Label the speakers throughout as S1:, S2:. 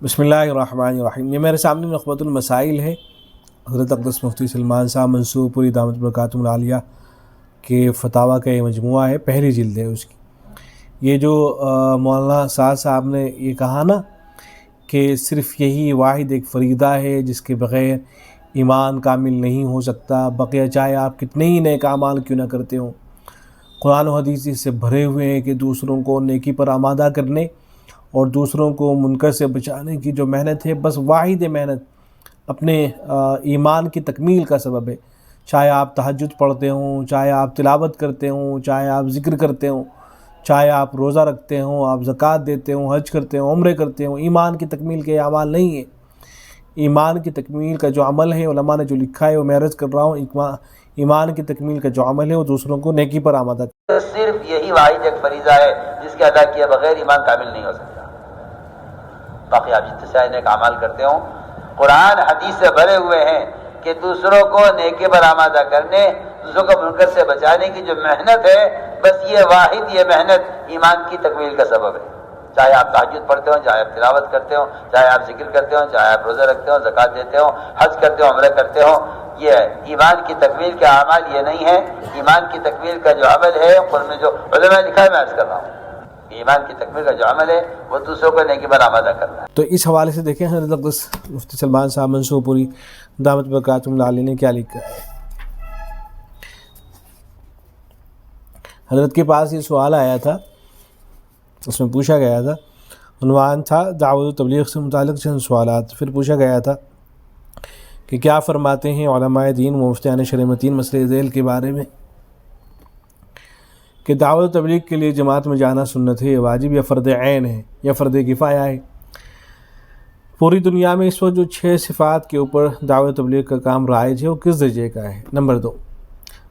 S1: بسم اللہ الرحمن الرحیم۔ یہ میرے سامنے نخبۃ المسائل ہے، حضرت اقدس مفتی سلمان صاحب منصور پوری دامت برکاتہ العالیہ کے فتاویٰ کا یہ مجموعہ ہے، پہلی جلد ہے اس کی۔ یہ جو مولانا سعد صاحب نے یہ کہا نا کہ صرف یہی واحد ایک فریدہ ہے جس کے بغیر ایمان کامل نہیں ہو سکتا، بقیہ چاہے آپ کتنے ہی نیک اعمال کیوں نہ کرتے ہوں، قرآن و حدیث اس سے بھرے ہوئے ہیں کہ دوسروں کو نیکی پر آمادہ کرنے اور دوسروں کو منکر سے بچانے کی جو محنت ہے، بس واحد محنت اپنے ایمان کی تکمیل کا سبب ہے۔ چاہے آپ تہجد پڑھتے ہوں، چاہے آپ تلاوت کرتے ہوں، چاہے آپ ذکر کرتے ہوں، چاہے آپ روزہ رکھتے ہوں، آپ زکوٰۃ دیتے ہوں، حج کرتے ہوں، عمرے کرتے ہوں، ایمان کی تکمیل کے اعمال نہیں ہیں۔ ایمان کی تکمیل کا جو عمل ہے، علماء نے جو لکھا ہے وہ میں عرض کر رہا ہوں، ایمان کی تکمیل کا جو عمل ہے وہ دوسروں کو نیکی پر آمادہ
S2: تو صرف یہی واحد ایک فریضہ ہے جس کے ادا کیے بغیر ایمان کامل نہیں ہو سکتا۔ باقی آپ جتنے سے نیک اعمال کرتے ہوں، قرآن حدیث سے بھرے ہوئے ہیں کہ دوسروں کو نیکی پر آمادہ کرنے، دوسروں کو منکر سے بچانے کی جو محنت ہے، بس یہ واحد یہ محنت ایمان کی تکمیل کا سبب ہے۔ چاہے آپ تہجد پڑھتے ہوں، چاہے آپ تلاوت کرتے ہوں، چاہے آپ ذکر کرتے ہوں، چاہے آپ روزہ رکھتے ہوں، زکوٰۃ دیتے ہوں، حج کرتے ہوں، عمرہ کرتے ہوں، یہ ایمان کی تکمیل کے اعمال یہ نہیں ہے۔ ایمان کی تکمیل کا جو عمل ہے، قرآن میں جو علماء نے لکھا ہے میں عرض کر رہا ہوں، ایمان کی تکمیل کا جو عمل ہے وہ دوسروں کو نیکی پر آمادہ کرنا ہے۔
S1: تو اس حوالے سے دیکھیں حضرت اقدس مفتی سلمان صاحب منصور پوری دامت برکاتہ العالیہ نے کیا لکھا ہے۔ حضرت کے پاس یہ سوال آیا تھا، اس میں پوچھا گیا تھا، عنوان تھا دعوت و تبلیغ سے متعلق چند سوالات۔ پھر پوچھا گیا تھا کہ کیا فرماتے ہیں علماء دین و مفتیان شرعیہ مسئلہ ذیل کے بارے میں کہ دعوت و تبلیغ کے لیے جماعت میں جانا سنت ہے، واجب یا فرض عین ہے یا فرض کفایہ ہے۔ پوری دنیا میں اس وقت جو 6 صفات کے اوپر دعوت و تبلیغ کا کام رائج ہے وہ کس درجے کا ہے؟ نمبر 2،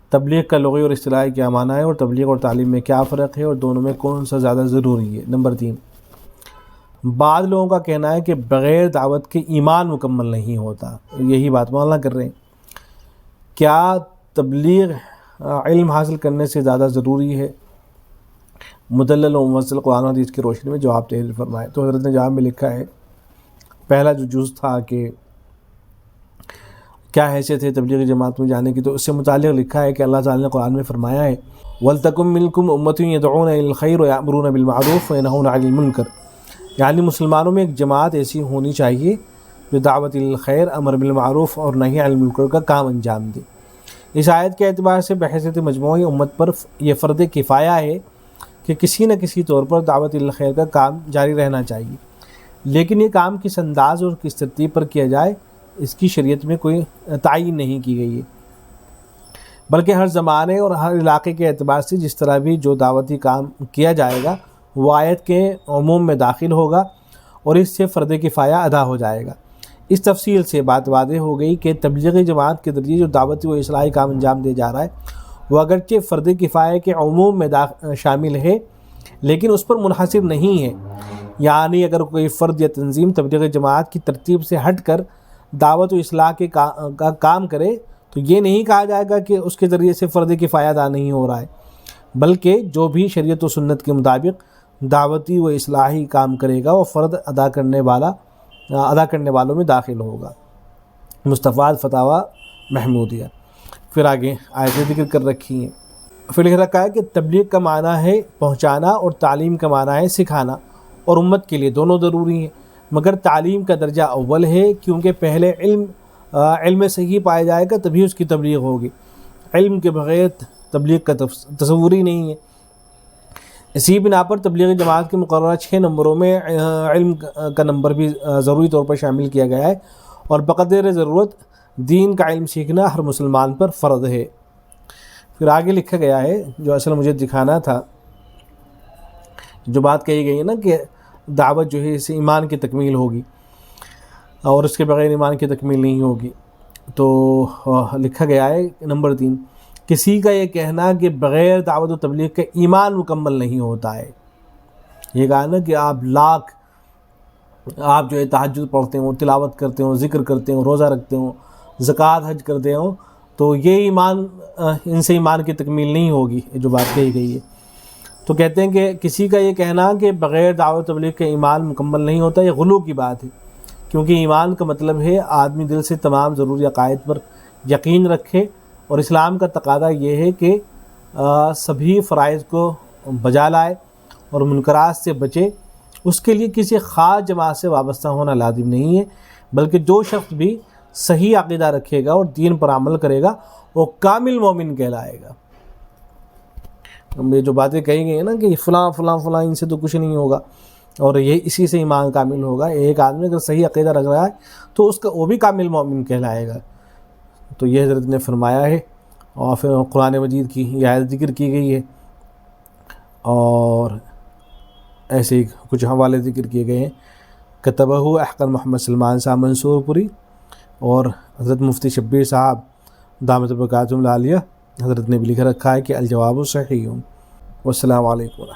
S1: تبلیغ کا لغوی اور اصطلاحی کیا معنی ہے اور تبلیغ اور تعلیم میں کیا فرق ہے اور دونوں میں کون سا زیادہ ضروری ہے؟ نمبر 3، بعض لوگوں کا کہنا ہے کہ بغیر دعوت کے ایمان مکمل نہیں ہوتا، یہی بات مولانا کر رہے ہیں۔ کیا تبلیغ علم حاصل کرنے سے زیادہ ضروری ہے؟ مدلل و مفصل قرآن و حدیث کی روشنی میں جواب تحریر فرمائے۔ تو حضرت نے جواب میں لکھا ہے، پہلا جو جز تھا کہ کیا حیثیت ہے تبلیغی جماعت میں جانے کی، تو اس سے متعلق لکھا ہے کہ اللہ تعالیٰ نے قرآن میں فرمایا ہے وَلْتَكُن مِّنكُمْ أُمَّةٌ يَدْعُونَ إِلَى الْخَيْرِ وَيَأْمُرُونَ بِالْمَعْرُوفِ وَيَنْهَوْنَ عَنِ الْمُنكَرِ، یعنی مسلمانوں میں ایک جماعت ایسی ہونی چاہیے جو دعوت الخیر، امر بالمعروف اور نہی عن المنکر کا کام انجام دے۔ اس آیت کے اعتبار سے بحیثیت مجموعی امت پر یہ فرض کفایہ ہے کہ کسی نہ کسی طور پر دعوت الخیر کا کام جاری رہنا چاہیے، لیکن یہ کام کس انداز اور کس ترتیب پر کیا جائے اس کی شریعت میں کوئی تعین نہیں کی گئی ہے، بلکہ ہر زمانے اور ہر علاقے کے اعتبار سے جس طرح بھی جو دعوتی کام کیا جائے گا وہ آیت کے عموم میں داخل ہوگا اور اس سے فرض کفایہ ادا ہو جائے گا۔ اس تفصیل سے بات واضح ہو گئی کہ تبلیغی جماعت کے ذریعے جو دعوتی و اصلاحی کام انجام دیا جا رہا ہے وہ اگرچہ فرض کفایہ کے عموم میں شامل ہے لیکن اس پر منحصر نہیں ہے، یعنی اگر کوئی فرد یا تنظیم تبلیغی جماعت کی ترتیب سے ہٹ کر دعوت و اصلاح کے کام کرے تو یہ نہیں کہا جائے گا کہ اس کے ذریعے سے فرض کفایہ ادا نہیں ہو رہا ہے، بلکہ جو بھی شریعت و سنت کے مطابق دعوتی و اصلاحی کام کرے گا وہ فرض ادا کرنے والوں میں داخل ہوگا۔ مستفاد فتاویٰ محمودیہ۔ پھر آگے آیتیں ذکر کر رکھی ہیں، پھر لکھ رکھا ہے کہ تبلیغ کا معنی ہے پہنچانا اور تعلیم کا معنی ہے سکھانا، اور امت کے لیے دونوں ضروری ہیں، مگر تعلیم کا درجہ اول ہے کیونکہ پہلے علم صحیح پایا جائے گا تبھی اس کی تبلیغ ہوگی، علم کے بغیر تبلیغ کا تصور ہی نہیں ہے۔ اسی بنا پر تبلیغی جماعت کے مقررہ 6 نمبروں میں علم کا نمبر بھی ضروری طور پر شامل کیا گیا ہے، اور بقدر ضرورت دین کا علم سیکھنا ہر مسلمان پر فرض ہے۔ پھر آگے لکھا گیا ہے، جو اصل مجھے دکھانا تھا، جو بات کہی گئی ہے نا کہ دعوت جو ہے اسے ایمان کی تکمیل ہوگی اور اس کے بغیر ایمان کی تکمیل نہیں ہوگی، تو لکھا گیا ہے نمبر 3، کسی کا یہ کہنا کہ بغیر دعوت و تبلیغ کے ایمان مکمل نہیں ہوتا ہے۔ یہ کہا نا کہ آپ جو ہے تہجد پڑھتے ہوں، تلاوت کرتے ہوں، ذکر کرتے ہوں، روزہ رکھتے ہوں، زکوٰۃ حج کرتے ہوں، تو یہ ان سے ایمان کی تکمیل نہیں ہوگی، جو بات کہی گئی ہے۔ تو کہتے ہیں کہ کسی کا یہ کہنا کہ بغیر دعوت تبلیغ کے ایمان مکمل نہیں ہوتا، یہ غلو کی بات ہے، کیونکہ ایمان کا مطلب ہے آدمی دل سے تمام ضروری عقائد پر یقین رکھے، اور اسلام کا تقاضا یہ ہے کہ سبھی فرائض کو بجا لائے اور منکرات سے بچے۔ اس کے لیے کسی خاص جماعت سے وابستہ ہونا لازم نہیں ہے، بلکہ جو شخص بھی صحیح عقیدہ رکھے گا اور دین پر عمل کرے گا وہ کامل مومن کہلائے گا۔ یہ جو باتیں کہی گئی ہیں نا کہ فلاں فلاں فلاں ان سے تو کچھ نہیں ہوگا اور یہ اسی سے ایمان کامل ہوگا، ایک آدمی اگر صحیح عقیدہ رکھ رہا ہے تو اس کا وہ بھی کامل مومن کہلائے گا۔ تو یہ حضرت نے فرمایا ہے، اور پھر قرآن مجید کی یہ آیت ذکر کی گئی ہے، اور ایسے ہی کچھ حوالے ذکر کیے گئے ہیں۔ کتبہ احقر محمد سلمان صاحب منصور پوری، اور حضرت مفتی شبیر صاحب دامت برکاتہم العالیہ حضرت نے بھی لکھ رکھا ہے کہ الجواب صحیح۔ والسلام علیکم۔